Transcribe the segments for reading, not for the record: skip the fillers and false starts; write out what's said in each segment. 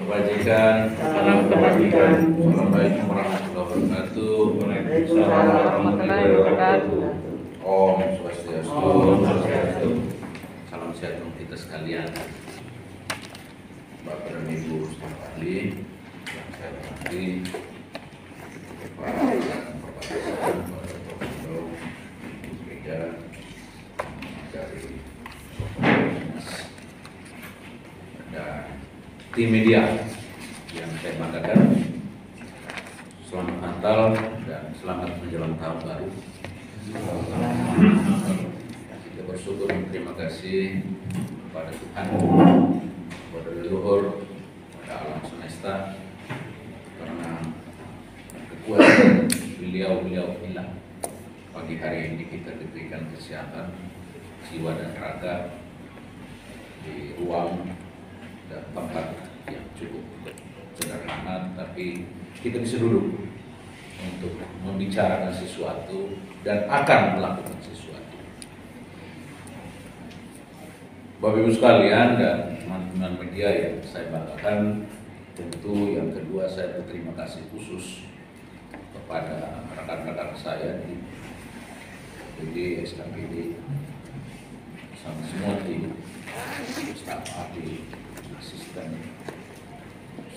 kebajikan. Salam kebajikan. Assalamualaikum warahmatullahi wabarakatuh. Waalaikumsalam warahmatullahi wabarakatuh. Om Swastiastu. Om Swastiastu. Salam sehat untuk kita sekalian. Bapak dan Ibu staf ahli, yang saya hormati, para gereja dari dan tim media yang saya banggakan. Selamat Natal dan selamat menjelang tahun baru. Kita bersyukur dan terima kasih kepada Tuhan, kepada leluhur, kepada alam semesta, karena kekuatan beliau inilah pagi hari ini kita diberikan kesehatan jiwa dan raga di ruang dan tempat yang cukup sederhana, tapi kita bisa duduk untuk membicarakan sesuatu dan akan melakukan sesuatu. Bapak Ibu sekalian dan teman-teman media yang saya banggakan, tentu yang kedua saya berterima kasih khusus kepada rekan-rekan saya di PD, SKPD, sama semua tim, staf ahli, asisten,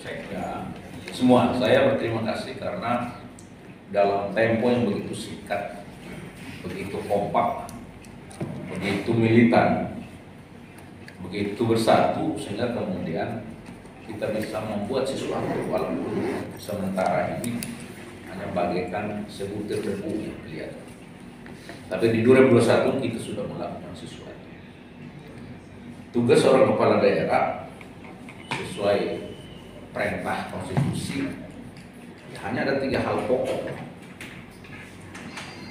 sekda, semua. Saya berterima kasih karena dalam tempo yang begitu singkat, begitu kompak, begitu militan, begitu bersatu, sehingga kemudian kita bisa membuat sesuatu walaupun sementara ini hanya bagaikan sebutir debu yang kelihatan. Tapi di 2021 kita sudah melakukan sesuatu. Tugas seorang kepala daerah sesuai perintah konstitusi hanya ada 3 hal pokok,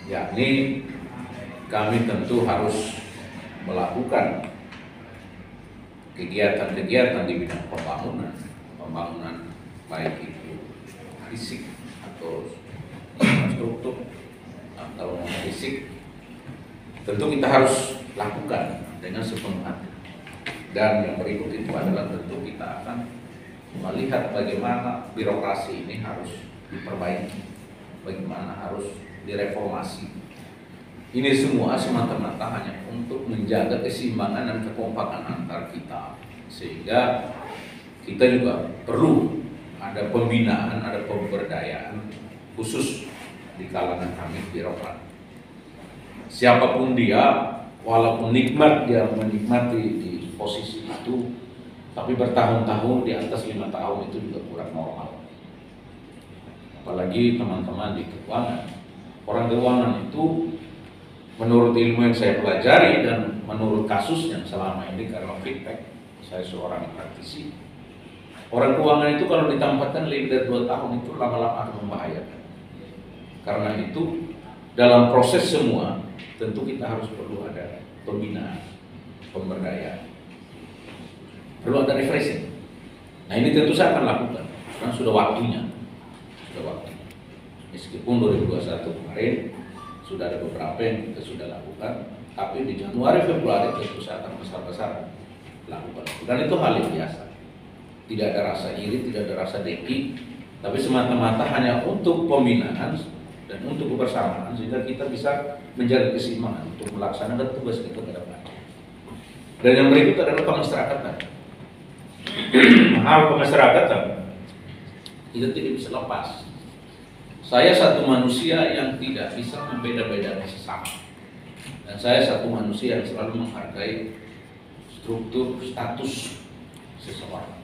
yakni kami tentu harus melakukan kegiatan-kegiatan di bidang pembangunan baik itu fisik atau infrastruktur atau non fisik, tentu kita harus lakukan dengan sepenuh hati. Dan yang berikut itu adalah tentu kita akan melihat bagaimana birokrasi ini harus diperbaiki, bagaimana harus direformasi. Ini semua semata-mata hanya untuk menjaga keseimbangan dan kekompakan antar kita, sehingga kita juga perlu ada pembinaan, ada pemberdayaan khusus di kalangan kami birokrat. Siapapun dia, walaupun nikmat dia menikmati di posisi itu, tapi bertahun-tahun di atas 5 tahun itu juga kurang normal. Apalagi teman-teman di keuangan. Orang keuangan itu menurut ilmu yang saya pelajari dan menurut kasus yang selama ini karena feedback, saya seorang praktisi. Orang keuangan itu kalau ditempatkan lebih dari 2 tahun itu lama-lama akan membahayakan. Karena itu dalam proses semua tentu kita harus perlu ada pembinaan, pemberdayaan. Perlu ada refreshing. Nah ini tentu saya akan lakukan karena sudah waktunya. Meskipun 2021 kemarin sudah ada beberapa yang kita sudah lakukan, tapi di Januari Februari tentu saya akan besar-besar lakukan. Dan itu hal yang biasa. Tidak ada rasa iri, tidak ada rasa dengki, tapi semata-mata hanya untuk pembinaan dan untuk kebersamaan sehingga kita bisa menjaga keseimbangan untuk melaksanakan tugas kita ke depan. Dan yang berikut adalah pemasyarakatan. Hal pemasyarakatan kita tidak bisa lepas. Saya satu manusia yang tidak bisa membeda-bedakan sesama, dan saya satu manusia yang selalu menghargai struktur status seseorang.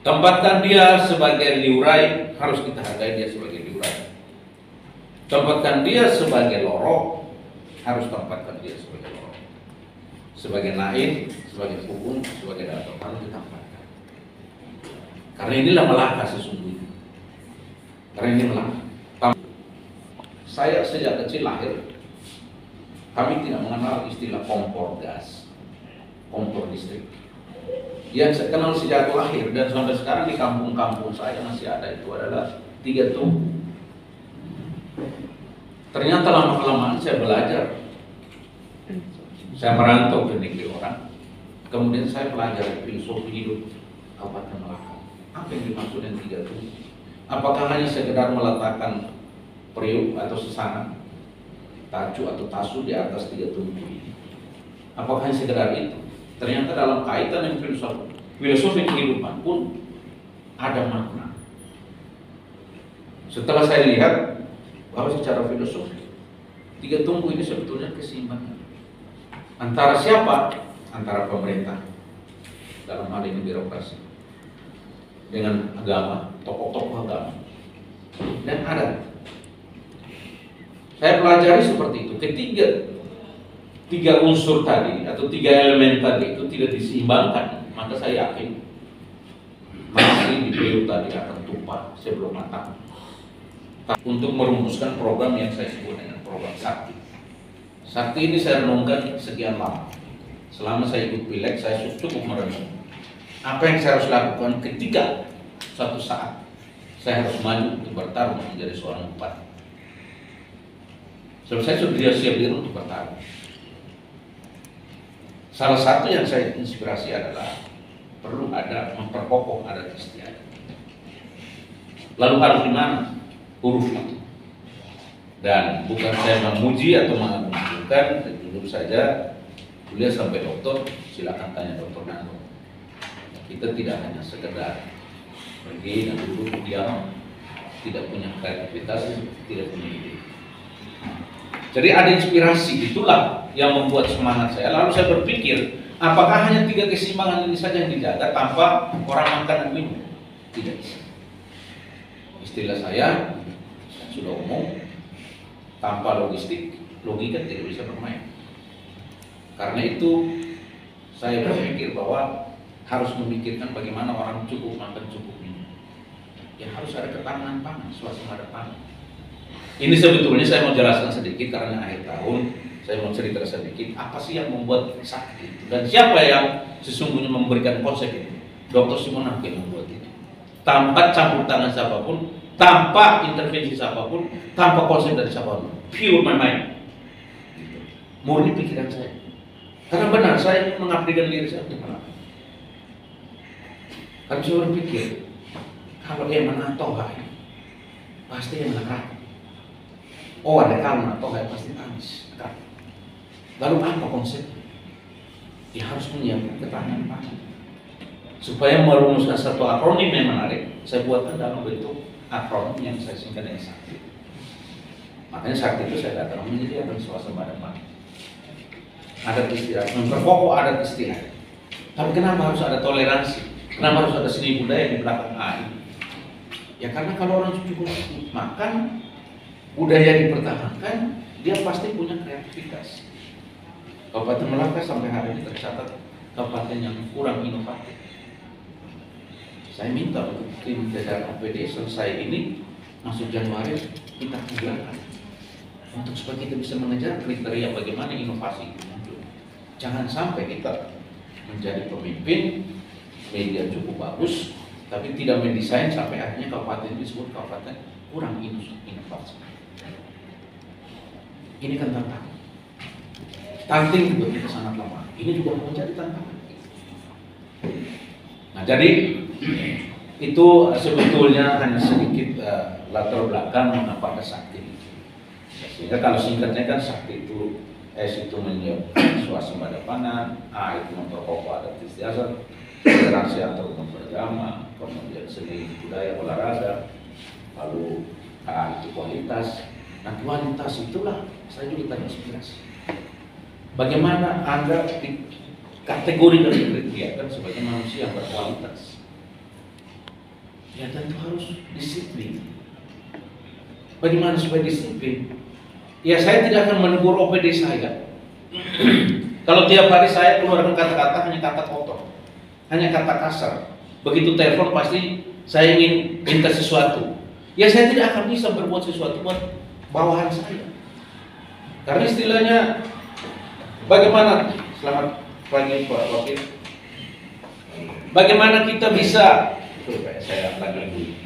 Tempatkan dia sebagai liurai, harus kita hargai dia sebagai liurai. Tempatkan dia sebagai lorong, harus tempatkan dia sebagai lorong. Sebagai naib, sebagai hukum, sebagai dato harus ditempatkan. Karena inilah Melaka sesungguhnya. Karena ini Melaka. Saya sejak kecil lahir, kami tidak mengenal istilah kompor gas, kompor listrik. Yang saya kenal sejak lahir dan sampai sekarang di kampung-kampung saya masih ada itu adalah 3 tungku. Ternyata lama-kelamaan saya belajar. Saya merantau ke negeri orang. Kemudian saya belajar filosofi hidup Kabupaten Melaka. yang dimaksud yang tiga tunggu? Apakah hanya sekedar meletakkan periuk atau sesana, tacu atau tasu di atas tiga tunggu ini? Apakah hanya sekedar itu? Ternyata dalam kaitan yang filosofi kehidupan pun ada makna. Setelah saya lihat bahwa secara filosofi tiga tunggu ini sebetulnya keseimbangan antara siapa? Antara pemerintah, dalam hal ini birokrasi, dengan agama, tokoh-tokoh agama, dan adat. Saya pelajari seperti itu. Tiga unsur tadi atau tiga elemen tadi itu tidak diseimbangkan, maka saya yakin masih di periode tadi akan tumpah sebelum matang. Untuk merumuskan program yang saya sebut dengan program Sakti. Sakti ini saya renungkan sekian lama. Selama saya ikut pileg, saya cukup merenung apa yang saya harus lakukan ketika suatu saat saya harus maju untuk bertarung menjadi seorang bupati. Sebab saya sudah siap diri untuk bertarung. Salah satu yang saya inspirasi adalah perlu ada memperkokoh adat istiadat. Lalu harus gimana? Huruf itu. Dan bukan saya memuji atau mengagungkan, jujur saja, kuliah sampai doktor, silakan tanya dokter Nando. Kita tidak hanya sekedar pergi dan duduk diam, tidak punya kreativitas, tidak punya ide. Jadi ada inspirasi, itulah yang membuat semangat saya. Lalu saya berpikir, apakah hanya tiga keseimbangan ini saja yang dijaga tanpa orang makan dan minum? Tidak bisa. Istilah saya sudah umum, tanpa logistik, logika tidak bisa bermain. Karena itu saya berpikir bahwa harus memikirkan bagaimana orang cukup makan, cukup minum. Ya harus ada ketahanan pangan, swasembada pangan. Ini sebetulnya saya mau jelaskan sedikit karena akhir tahun saya mau cerita sedikit apa sih yang membuat sakit itu dan siapa yang sesungguhnya memberikan konsep itu. Dr. Simonake yang membuat itu. Tanpa campur tangan siapapun, tanpa intervensi siapapun, tanpa konsep dari siapapun. Pure my mind. Murni pikiran saya. Karena benar saya mengabdikan diri saya untuk apa? Kan saya berpikir kalau dia menatau hai, pasti yang menang. Oh ada karena atau hai pasti habis. Lalu apa konsepnya? Ya harus menyiapkan ketahanan pangan. Supaya merumuskan satu akronim yang menarik, saya buatkan dalam bentuk akronim yang saya singkat dengan Sakti. Makanya Sakti itu saya katakan menyediakan swasembada pangan. Adat istiadat, memperkokoh adat istiadat. Tapi kenapa harus ada toleransi? Kenapa harus ada seni budaya di belakang AI? Ya karena kalau orang cukup makan, budaya dipertahankan, dia pasti punya kreativitas. Kabupaten Melaka sampai hari ini tercatat kabupaten yang kurang inovatif. Saya minta untuk tim jajaran APD selesai ini masuk Januari kita kerjakan untuk supaya kita bisa mengejar kriteria bagaimana inovasi itu. Jangan sampai kita menjadi pemimpin media cukup bagus, tapi tidak mendesain sampai akhirnya kabupaten disebut kabupaten kurang inovasi. Ini kan tantangan. Stunting juga kita sangat lemah. Ini juga menjadi tantangan. Nah, jadi itu sebetulnya hanya sedikit latar belakang mengapa ada Sakti. Sehingga kalau singkatnya kan Sakti itu S itu menyiapkan swasembada pangan, A itu memperkokoh adat istiadat, toleransi antar umat beragama, kemudian seni budaya olahraga, lalu A itu kualitas. Nah kualitas itulah saya juga terinspirasi. Bagaimana Anda dikategorikan dan sebagai manusia yang berkualitas? Ya tentu harus disiplin. Bagaimana supaya disiplin? Ya saya tidak akan menegur OPD saya. Kalau tiap hari saya keluarkan kata-kata hanya kata kotor, hanya kata kasar. Begitu telepon pasti saya ingin minta sesuatu. Ya saya tidak akan bisa berbuat sesuatu buat bawahan saya. Karena istilahnya bagaimana? Selamat pagi Pak Wakil. Bagaimana kita bisa? Saya lagi.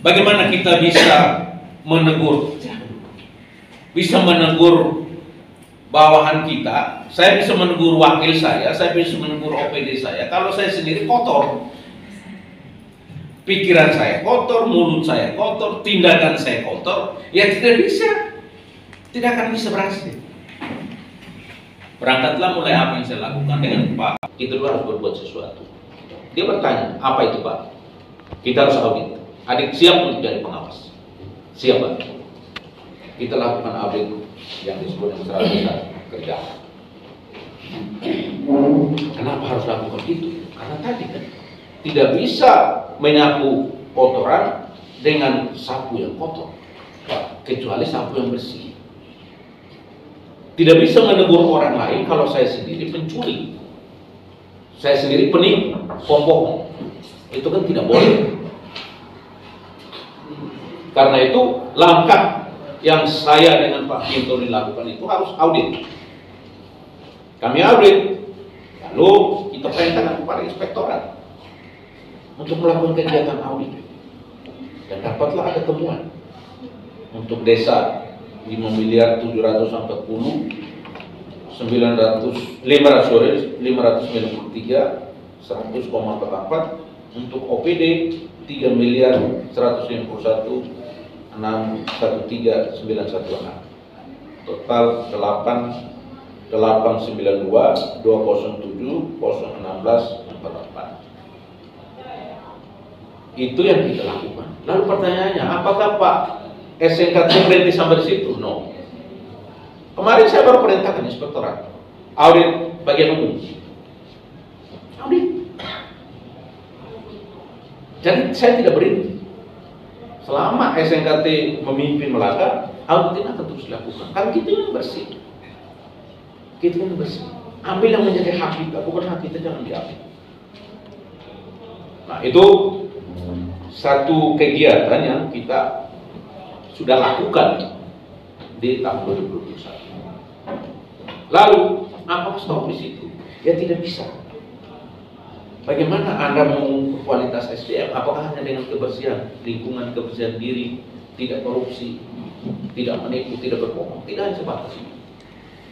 Bagaimana kita bisa menegur? Bisa menegur bawahan kita, saya bisa menegur wakil saya bisa menegur OPD saya. Kalau saya sendiri kotor, pikiran saya kotor, mulut saya kotor, tindakan saya kotor, ya tidak akan bisa berhasil. Berangkatlah mulai apa yang saya lakukan dengan Pak, kita dulu harus berbuat sesuatu. Dia bertanya, apa itu Pak? Kita harus audit. Adik siap untuk jadi pengawas? Siap Pak. Kita lakukan audit yang disebut dengan strategi kerja. Kenapa harus lakukan itu? Karena tadi kan tidak bisa menyapu kotoran dengan sapu yang kotor, kecuali sapu yang bersih. Tidak bisa menegur orang lain kalau saya sendiri pencuri, saya sendiri penipu, pembohong. Itu kan tidak boleh. Karena itu langkah yang saya dengan Pak Ginto lakukan itu harus audit. Kami audit, lalu kita perintahkan kepada inspektorat untuk melakukan kegiatan audit. Dan dapatlah ada temuan untuk desa 5.740.593 100,44, untuk OPD 3.151.613.916, total 892.207.016.44. Itu yang kita lakukan. Lalu pertanyaannya, apakah Pak SNKT berhenti sampai di situ? No. Kemarin saya baru perintahkan inspektorat audit bagian umum. Audit. Jadi saya tidak berhenti. Selama SNKT memimpin Melaka, audit ini akan terus dilakukan. Karena kita yang bersih. Kita yang bersih. Ambil yang menjadi hak kita, bukan hak kita jangan diambil. Nah, itu satu kegiatan yang kita sudah lakukan di tahun 2021. Lalu, apa stop di situ? Ya tidak bisa. Bagaimana Anda mengukur kualitas SDM? Apakah hanya dengan kebersihan lingkungan, kebersihan diri, tidak korupsi, tidak menipu, tidak berbohong? Tidak hanya sebatas itu.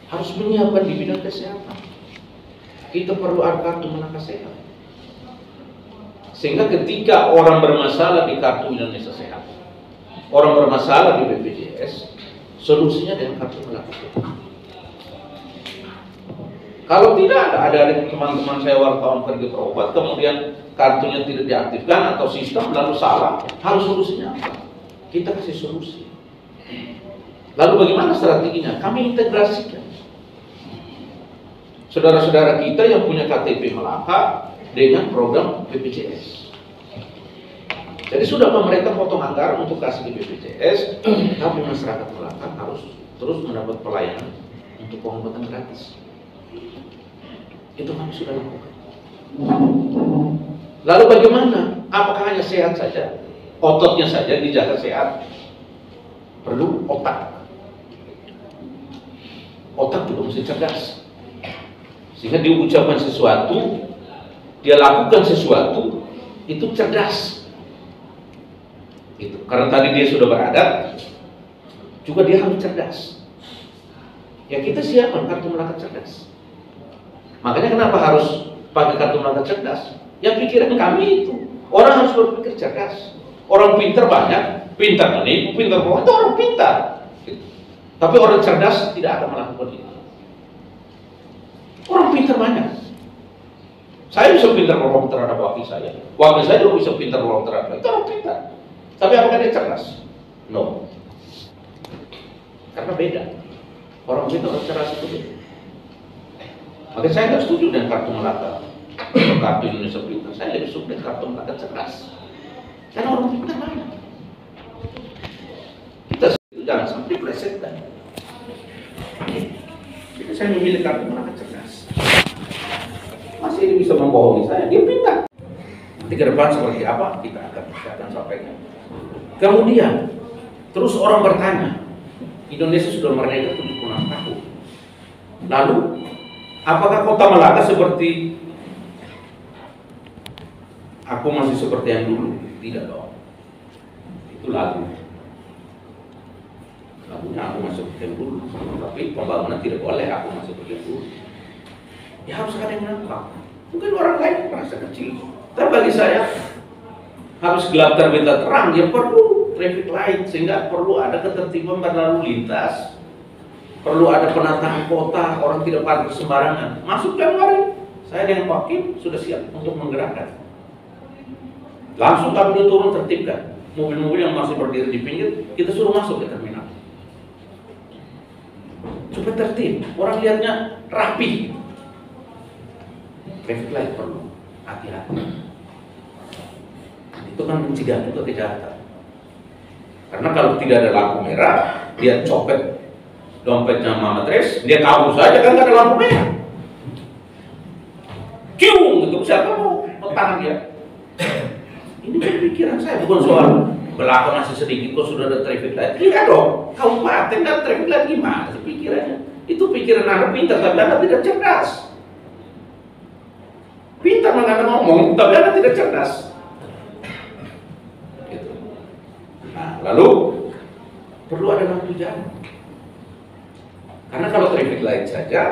Harus menyiapkan di bidang kesehatan. Kita perlu ada kartu Melaka Sehat. Sehingga ketika orang bermasalah di kartu Indonesia Sehat, orang bermasalah di BPJS, solusinya dengan kartu Melaka Sehat. Kalau tidak ada teman-teman saya wartawan pergi berobat, kemudian kartunya tidak diaktifkan atau sistem lalu salah, harus solusinya apa? Kita kasih solusi. Lalu bagaimana strateginya? Kami integrasikan saudara-saudara kita yang punya KTP Melaka dengan program BPJS. Jadi sudah pemerintah potong anggaran untuk kasih di BPJS, tapi masyarakat Melaka harus terus mendapat pelayanan untuk pengobatan gratis. Itu kami sudah lakukan. Lalu bagaimana? Apakah hanya sehat saja? Ototnya saja dijaga sehat? Perlu otak. Otak juga mesti cerdas. Sehingga dia ucapkan sesuatu, dia lakukan sesuatu, itu cerdas. Itu. Karena tadi dia sudah beradat, juga dia harus cerdas. Ya kita siapkan kartu Melaka cerdas. Makanya kenapa harus pakai kartu Melaka cerdas? Ya pikiran kami itu. Orang harus berpikir cerdas. Orang pintar banyak, pintar menipu, pintar bohong, itu orang pintar. Tapi orang cerdas tidak akan melakukan itu. Orang pintar banyak. Saya bisa pintar bohong terhadap wakil saya. Wakil saya juga bisa pintar bohong terhadap itu orang pintar. Tapi apakah dia cerdas? No. Karena beda. Orang pintar orang cerdas itu beda. Maka saya tidak setuju dengan kartu Melaka atau kartu Indonesia Pintar. Saya lebih suka dengan kartu Melaka cerdas. Karena orang pintar banyak. Kita itu jangan sampai plesetkan. Jadi saya memilih kartu Melaka cerdas. Masih ini bisa membohongi saya, dia pintar. Nanti ke depan seperti apa kita akan sampaikan. Kemudian terus orang bertanya, Indonesia sudah merdeka 76 tahun. Lalu apakah kota Melaka seperti aku masih seperti yang dulu? Tidak dong. Itu lagu. Lagunya aku masih seperti yang dulu. Tapi pembangunan tidak boleh aku masih seperti yang dulu. Ya harus ada yang nampak. Mungkin orang lain merasa kecil. Tapi bagi saya habis gelap terbit terang, dia perlu traffic light, sehingga perlu ada ketertiban berlalu lintas, perlu ada penataan kota, orang tidak parkir sembarangan. Masuk Januari, saya dengan Pak Kim sudah siap untuk menggerakkan. Langsung kami turun tertibkan mobil-mobil yang masih berdiri di pinggir, kita suruh masuk ke terminal supaya tertib, orang lihatnya rapi. Traffic light perlu hati-hati. Itu kan mencegah juga kejahatan. Karena kalau tidak ada lampu merah, dia copet dompetnya Mama Tres, dia kabur saja kan nggak ada lampu merah. Kiung, itu siapa mau tangan dia? Ini kan pikiran saya, bukan soal belakang masih sedikit kok sudah ada traffic light. Tidak dong, kabupaten kan traffic light gimana sih pikirannya? Itu pikiran anak pintar, tapi anak tidak cerdas. Pintar mengatakan ngomong, tapi anak tidak cerdas. Nah, lalu perlu ada lampu jalan. Karena kalau traffic light saja,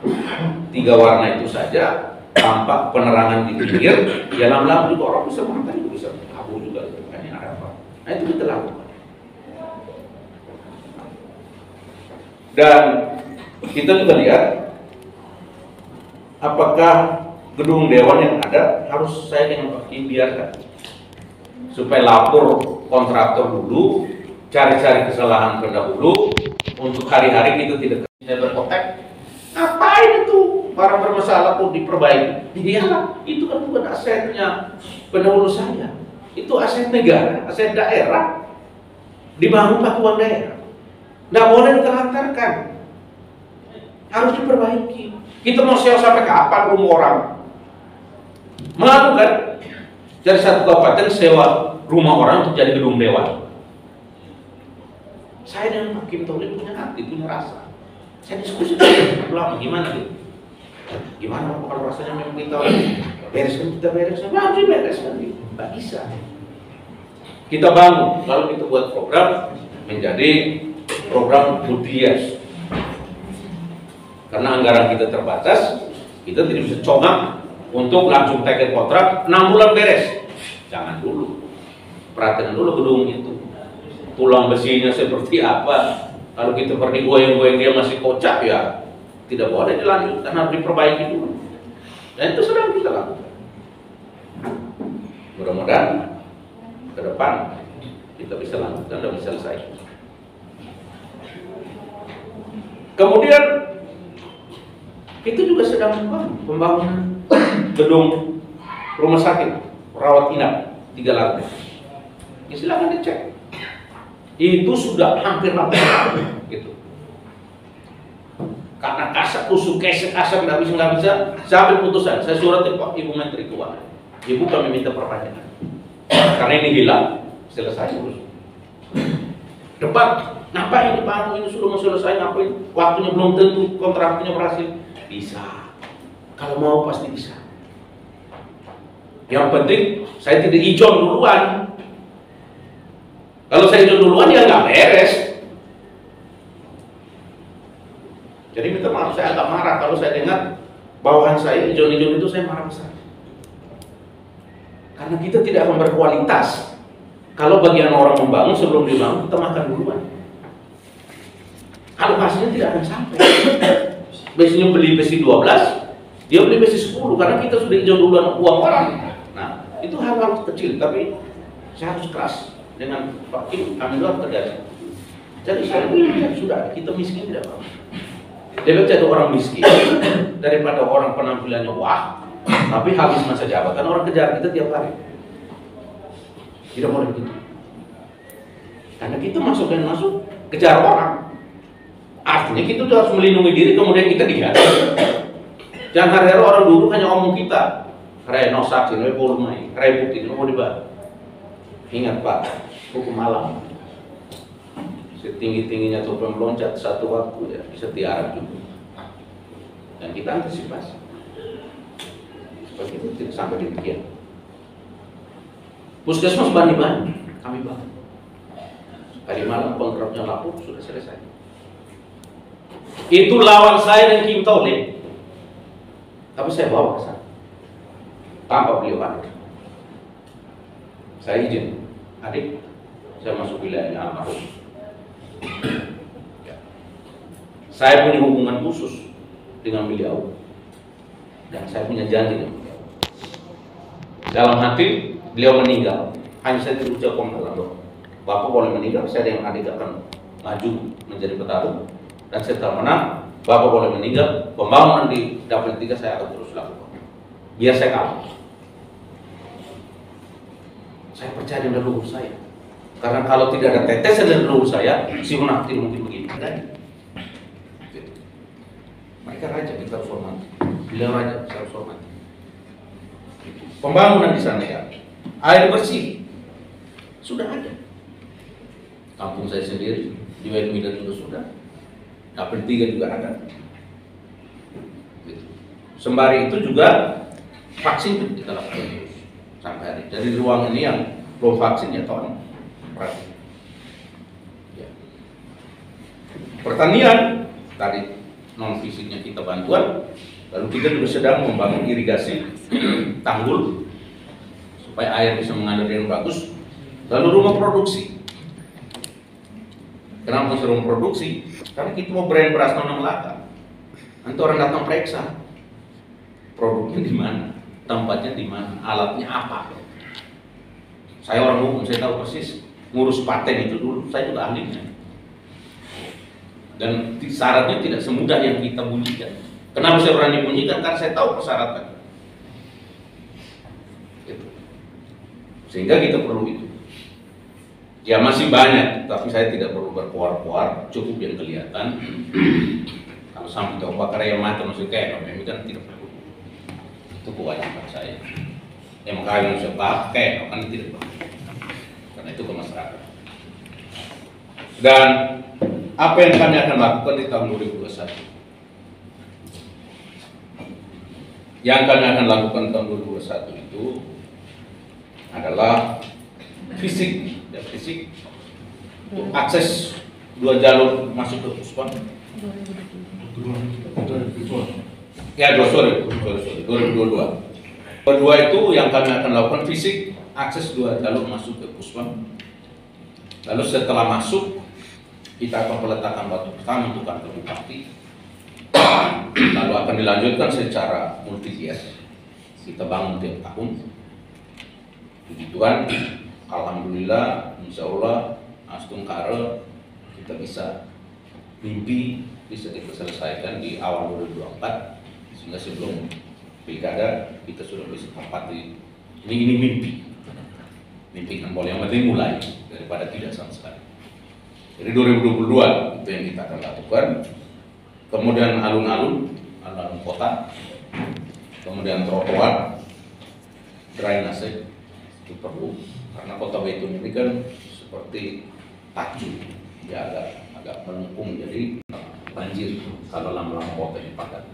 3 warna itu saja, tampak penerangan di pinggir, ya lama-lama juga orang bisa makan, itu bisa kabur juga. Ini ada apa? Nah itu kita lakukan. Dan kita juga lihat, apakah gedung dewan yang ada harus saya dengan Pak Kim biarkan, supaya lapor kontraktor dulu, cari-cari kesalahan terdahulu, untuk hari-hari kita tidak berkontak. Ngapain itu barang bermasalah kok diperbaiki? Iyalah, itu kan bukan asetnya pendahulu saya, itu aset negara, aset daerah, dibangun pakai uang daerah, nggak boleh ditelantarkan, harus diperbaiki. Kita mau sewa sampai kapan rumah orang? Malu kan? Dari satu kabupaten sewa rumah orang untuk jadi gedung dewan. Saya dengan Pak Kim Tole punya hati, punya rasa. Saya diskusi lama, gimana gitu? Gimana kalau rasanya memang kita bereskan, kita bereskan, harus dibereskan, nggak bisa. Kita bangun, lalu kita buat program menjadi program Budias. Karena anggaran kita terbatas, kita tidak bisa congak untuk langsung teken kontrak 6 bulan beres. Jangan dulu, perhatian dulu gedung itu, tulang besinya seperti apa. Kalau kita pergi goyang-goyang dia masih kocak, ya tidak boleh dilanjutkan, harus diperbaiki dulu. Dan itu sedang kita lakukan. Mudah-mudahan ke depan kita bisa lanjutkan dan bisa selesai. Kemudian kita juga sedang membangun gedung rumah sakit rawat inap 3 lantai. Ya, silakan dicek. Itu sudah hampir 8 tahun gitu. Karena kasar kusuk kesek kasar nggak bisa sampai putusan. Saya surat Ibu Menteri Keuangan. Ibu kami minta perpanjangan. Karena ini hilang, selesai urus. Debat, ngapain ini baru ini sudah mau selesai, ngapain? Waktunya belum tentu, kontraknya berhasil. Bisa. Kalau mau pasti bisa. Yang penting saya tidak ijon duluan. Kalau saya ijon duluan ya nggak beres. Jadi minta maaf, saya agak marah kalau saya dengar bawahan saya ijon-ijon itu, saya marah besar. Karena kita tidak akan berkualitas kalau bagian orang membangun sebelum dibangun kita makan duluan. Alokasinya tidak akan sampai. Biasanya beli besi 12, dia beli besi 10 karena kita sudah ijon duluan uang orang. Nah, itu hal-hal kecil, tapi saya harus keras dengan Pak Kim, kami harus tegas. Jadi saya bilang, sudah, kita miskin tidak apa-apa. Lebih jadi orang miskin daripada orang penampilannya wah, tapi habis masa jabatan orang kejar kita tiap hari. Tidak boleh begitu. Karena kita masuk dan masuk kejar orang. Artinya kita harus melindungi diri, kemudian kita dihat. Jangan hari-hari orang dulu hanya omong kita. Reno saksi, reno mai, reno bukti, mau dibahas. Ingat Pak, hukum alam. Setinggi-tingginya tupai meloncat satu waktu ya bisa tiarap juga. Dan kita antisipasi. Seperti itu tidak sampai demikian. Puskesmas Bani-Bani, kami bangun. Tadi malam kontraknya lapor sudah selesai. Itu lawan saya dan Kim Tole. Tapi saya bawa ke sana tanpa beliau ada. Saya izin, adik, saya masuk wilayahnya almarhum. Ya. Saya punya hubungan khusus dengan beliau, dan saya punya janji dengan beliau. Dalam hati beliau meninggal, hanya saya diucapkan dalam doa. Bapak boleh meninggal, saya dengan adik akan maju menjadi petarung, dan setelah menang, Bapak boleh meninggal, pembangunan di Dapil 3 saya akan terus lakukan. Biar saya kalah. Saya percaya dengan leluhur saya. Karena kalau tidak ada tetesan dari leluhur saya, si Munaf tidak mungkin begini. Mereka raja, kita harus hormati. Beliau raja, kita harus hormati. Pembangunan di sana ya, air bersih sudah ada. Kampung saya sendiri di Wetmida juga sudah. Dapil 3 juga ada. Sembari itu juga vaksin kita lakukan terus sampai hari. Dari ruang ini yang belum vaksin ya tolong perhatikan. Ya. Pertanian tadi non fisiknya kita bantuan, lalu kita juga sedang membangun irigasi tanggul supaya air bisa mengalir dengan bagus. Lalu rumah produksi. Kenapa masih rumah produksi? Karena kita mau brand beras non Melaka. Nanti orang datang periksa produknya di mana, tempatnya di mana, alatnya apa. Saya orang hukum, saya tahu persis ngurus paten itu dulu, saya juga ahlinya. Dan syaratnya tidak semudah yang kita bunyikan. Kenapa saya berani bunyikan? Karena saya tahu persyaratan. Gitu. Sehingga kita perlu itu. Ya masih banyak, tapi saya tidak perlu berkuar-kuar, cukup yang kelihatan. Kalau sampai coba karya mata masih kayak ini kan tidak perlu. Itu kewajiban saya. Yang makanya saya pakai, kan tidak perlu. Karena itu ke masyarakat. Dan apa yang kami akan lakukan di tahun 2021? Yang kami akan lakukan tahun 2021 itu adalah fisik, ya fisik, akses 2 jalur masuk ke Puspa. Ya, sorry, 2022. Kedua itu yang kami akan lakukan fisik, akses 2 jalur masuk ke Puspa. Lalu setelah masuk, kita akan peletakan batu pertama untuk kantor bupati. Lalu akan dilanjutkan secara multi-hias. Kita bangun tiap tahun. Puji Tuhan, alhamdulillah, insya Allah, astung kare kita bisa mimpi bisa kita selesaikan di awal 2024, sehingga sebelum pilkada kita sudah bisa tempati. Ini mimpi kan boleh, yang penting mulai daripada tidak sama sekali. Jadi 2022 itu yang kita akan lakukan. Kemudian alun-alun kota, kemudian trotoar, drainase itu perlu, karena kota Baitul ini kan seperti tacu, ya agak melengkung, jadi banjir kalau lama-lama kota ini padat.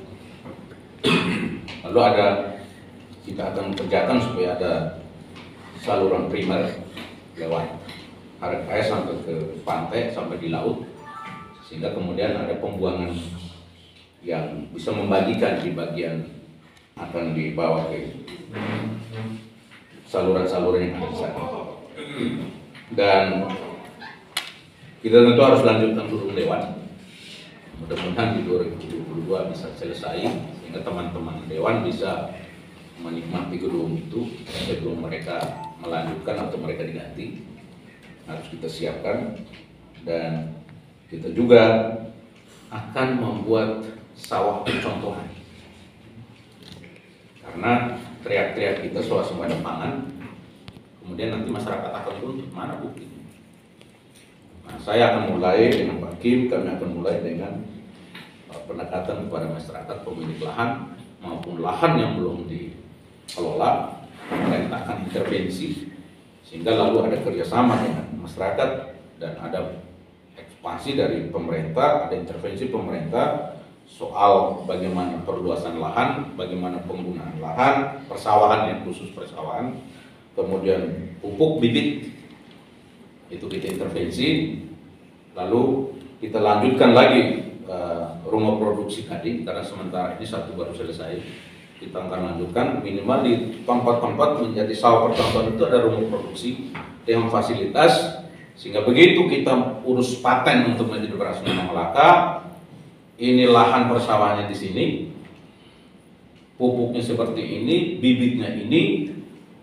Lalu kita akan kerjakan supaya ada saluran primer lewat area sampai ke pantai, sampai di laut, sehingga kemudian ada pembuangan yang bisa membagikan di bagian akan dibawa ke saluran-saluran yang ada di sana. Dan kita tentu harus lanjutkan turun dewan. Mudah-mudahan di 2022 bisa selesai, sehingga teman-teman dewan bisa menikmati gedung itu sebelum mereka melanjutkan atau mereka diganti. Harus kita siapkan, dan kita juga akan membuat sawah contohan, karena teriak-teriak kita soal swasembada pangan, kemudian nanti masyarakat akan tuntut mana bukti. Nah, saya akan mulai dengan Pak Kim, kami akan mulai dengan pendekatan kepada masyarakat pemilik lahan maupun lahan yang belum dikelola, memerintahkan intervensi, sehingga lalu ada kerjasama dengan masyarakat dan ada ekspansi dari pemerintah, ada intervensi pemerintah soal bagaimana perluasan lahan, bagaimana penggunaan lahan, persawahan yang khusus persawahan, kemudian pupuk bibit itu kita intervensi, lalu kita lanjutkan lagi rumah produksi tadi, karena sementara ini satu baru selesai, kita akan lanjutkan minimal di tempat-tempat menjadi sawah percontohan itu ada rumah produksi dengan fasilitas, sehingga begitu kita urus paten untuk menjadi beras Nona Melaka, ini lahan persawahannya di sini, pupuknya seperti ini, bibitnya ini,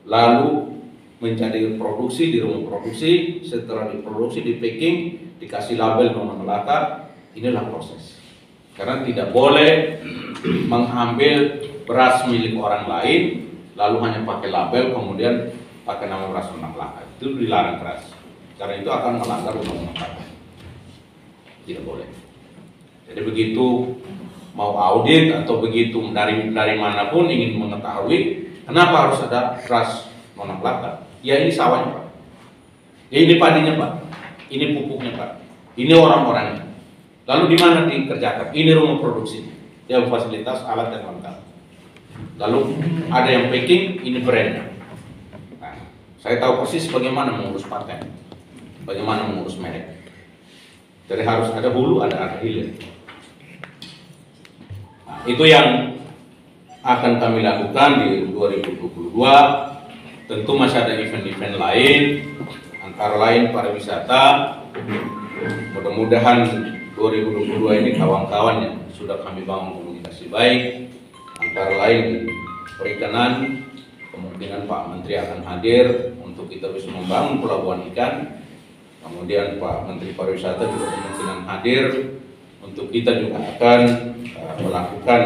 lalu menjadi produksi di rumah produksi, setelah diproduksi, di packing, dikasih label Nona Melaka. Inilah proses. Karena tidak boleh mengambil beras milik orang lain lalu hanya pakai label kemudian pakai nama beras Nona Melaka. Itu dilarang keras. Karena itu akan melanggar undang-undang paten. Tidak boleh. Jadi begitu mau audit atau begitu dari manapun ingin mengetahui kenapa harus ada beras Nona Melaka. Ya ini sawahnya Pak. Ya ini padinya Pak. Ini pupuknya Pak. Ini orang-orangnya. Lalu di mana dikerjakan? Ini rumah produksi, yang fasilitas alat dan lengkap. Lalu ada yang packing, ini brandnya. Nah, saya tahu persis bagaimana mengurus paten, bagaimana mengurus merek. Jadi harus ada hulu, ada hilir. Nah, itu yang akan kami lakukan di 2022. Tentu masih ada event-event lain, antara lain pariwisata. Mudah-mudahan 2022 ini kawan-kawan yang sudah kami bangun komunikasi baik, antara lain di perikanan, kemungkinan Pak Menteri akan hadir untuk kita bisa membangun pelabuhan ikan. Kemudian Pak Menteri Pariwisata juga kemungkinan hadir untuk kita juga akan melakukan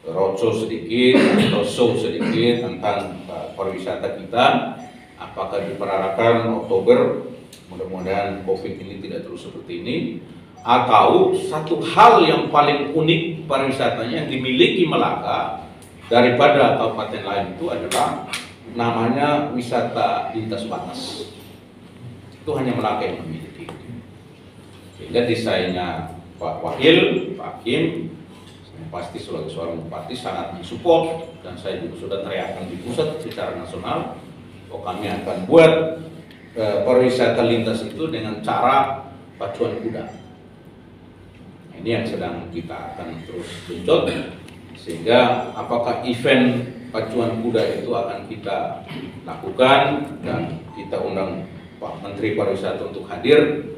roadshow sedikit atau show sedikit tentang pariwisata kita. Apakah diperarakan Oktober, mudah-mudahan COVID ini tidak terus seperti ini. Atau satu hal yang paling unik pariwisatanya yang dimiliki Melaka daripada kabupaten lain itu adalah namanya wisata lintas batas. Itu hanya Melaka yang memiliki. Sehingga desainnya Pak Wakil, Pak Hakim, saya pasti sebagai seorang bupati sangat mensupport, dan saya juga sudah teriakkan di pusat secara nasional bahwa kami akan buat pariwisata lintas itu dengan cara pacuan kuda. Ini yang sedang kita akan terus genjot, sehingga apakah event pacuan kuda itu akan kita lakukan dan kita undang Pak Menteri Pariwisata untuk hadir,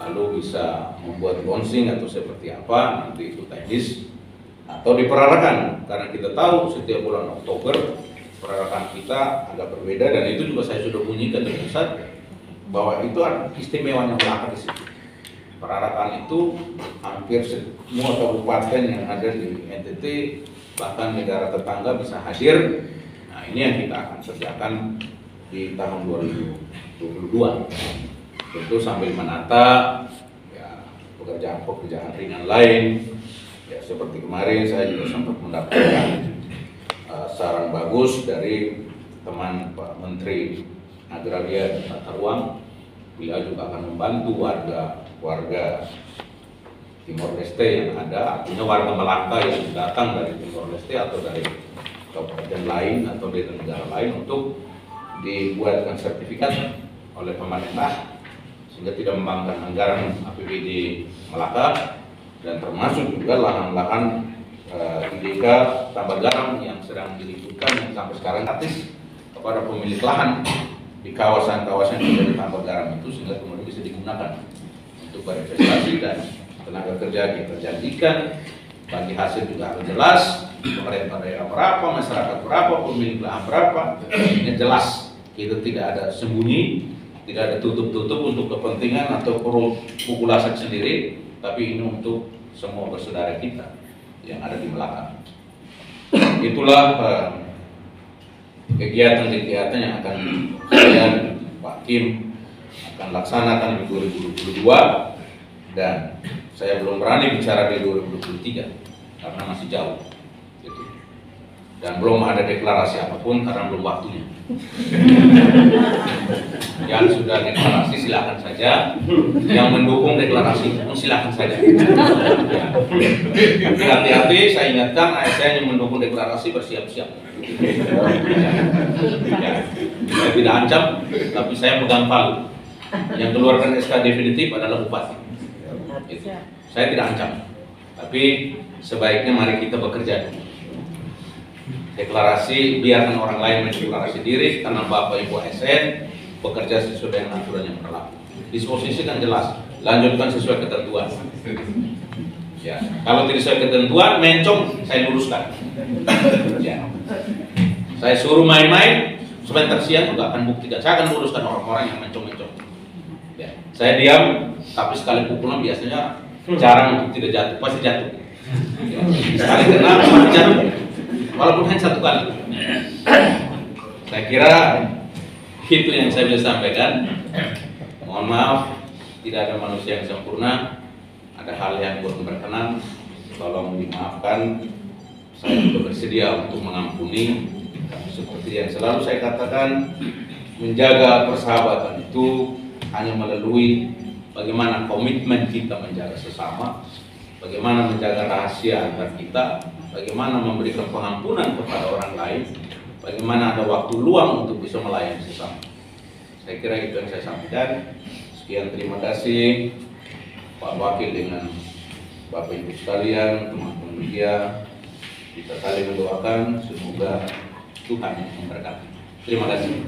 lalu bisa membuat launching atau seperti apa, nanti itu teknis atau diperarakan, karena kita tahu setiap bulan Oktober perarakan kita agak berbeda, dan itu juga saya sudah bunyikan di pusat bahwa itu istimewanya Melaka di situ. Perarakan itu hampir semua kabupaten yang ada di NTT, bahkan negara tetangga bisa hadir. Nah, ini yang kita akan kerjakan di tahun 2022. Tentu sambil menata ya, pekerjaan ringan lain. Ya, seperti kemarin saya juga sempat mendapatkan saran bagus dari teman Pak Menteri Agraria dan Tata Ruang. Beliau juga akan membantu warga Timor Leste yang ada, artinya warga Melaka yang datang dari Timor Leste atau dari kabupaten lain atau dari negara lain untuk dibuatkan sertifikat oleh pemerintah sehingga tidak membanggakan anggaran APBD Melaka, dan termasuk juga lahan-lahan IDK tambah garam yang sedang diliburkan yang sampai sekarang gratis kepada pemilik lahan di kawasan-kawasan yang menjadi tambak garam itu, sehingga kemudian bisa digunakan untuk berinvestasi, dan tenaga kerja kita janjikan bagi hasil juga harus jelas, pemerintah daerah berapa, masyarakat berapa, pemilik lahan berapa, ini jelas, kita tidak ada sembunyi, tidak ada tutup-tutup untuk kepentingan atau populasi sendiri, tapi ini untuk semua bersaudara kita yang ada di Melaka. Itulah kegiatan-kegiatan yang akan saya dan Pak Kim akan laksanakan di 2022, dan saya belum berani bicara di 2023 karena masih jauh gitu. Dan belum ada deklarasi apapun karena belum waktunya. Yang sudah deklarasi silakan saja, yang mendukung deklarasi pun silakan saja. Ya. Tapi hati-hati, saya ingatkan ASN yang mendukung deklarasi bersiap-siap. Ya. Saya tidak ancam, tapi saya pegang palu. Yang keluarkan SK definitif adalah bupati. Itu. Saya tidak ancam, tapi sebaiknya mari kita bekerja. deklarasi, biarkan orang lain mendeklarasi diri, karena Bapak Ibu ASN bekerja sesuai dengan aturan yang berlaku. Disposisi kan jelas, lanjutkan sesuai ketentuan. Ya, kalau tidak sesuai ketentuan, mencong saya luruskan. Ya. Saya suruh main-main, sebentar siang juga akan buktikan. Saya akan luruskan orang-orang yang mencong-mencong. Ya. Saya diam, tapi sekali pukulan biasanya jarang untuk tidak jatuh, pasti jatuh. Ya. Sekali kena, pasti jatuh. Walaupun hanya satu kali. Saya kira itu yang saya bisa sampaikan. Mohon maaf, tidak ada manusia yang sempurna. Ada hal yang kurang berkenan, tolong dimaafkan. Saya juga bersedia untuk mengampuni. Seperti yang selalu saya katakan, menjaga persahabatan itu hanya melalui bagaimana komitmen kita menjaga sesama, bagaimana menjaga rahasia antar kita, bagaimana memberikan pengampunan kepada orang lain, bagaimana ada waktu luang untuk bisa melayani sesama. Saya kira itu yang saya sampaikan. Sekian, terima kasih Pak Wakil dengan Bapak Ibu sekalian, teman-teman media. Kita saling mendoakan semoga Tuhan memberkati. Terima kasih.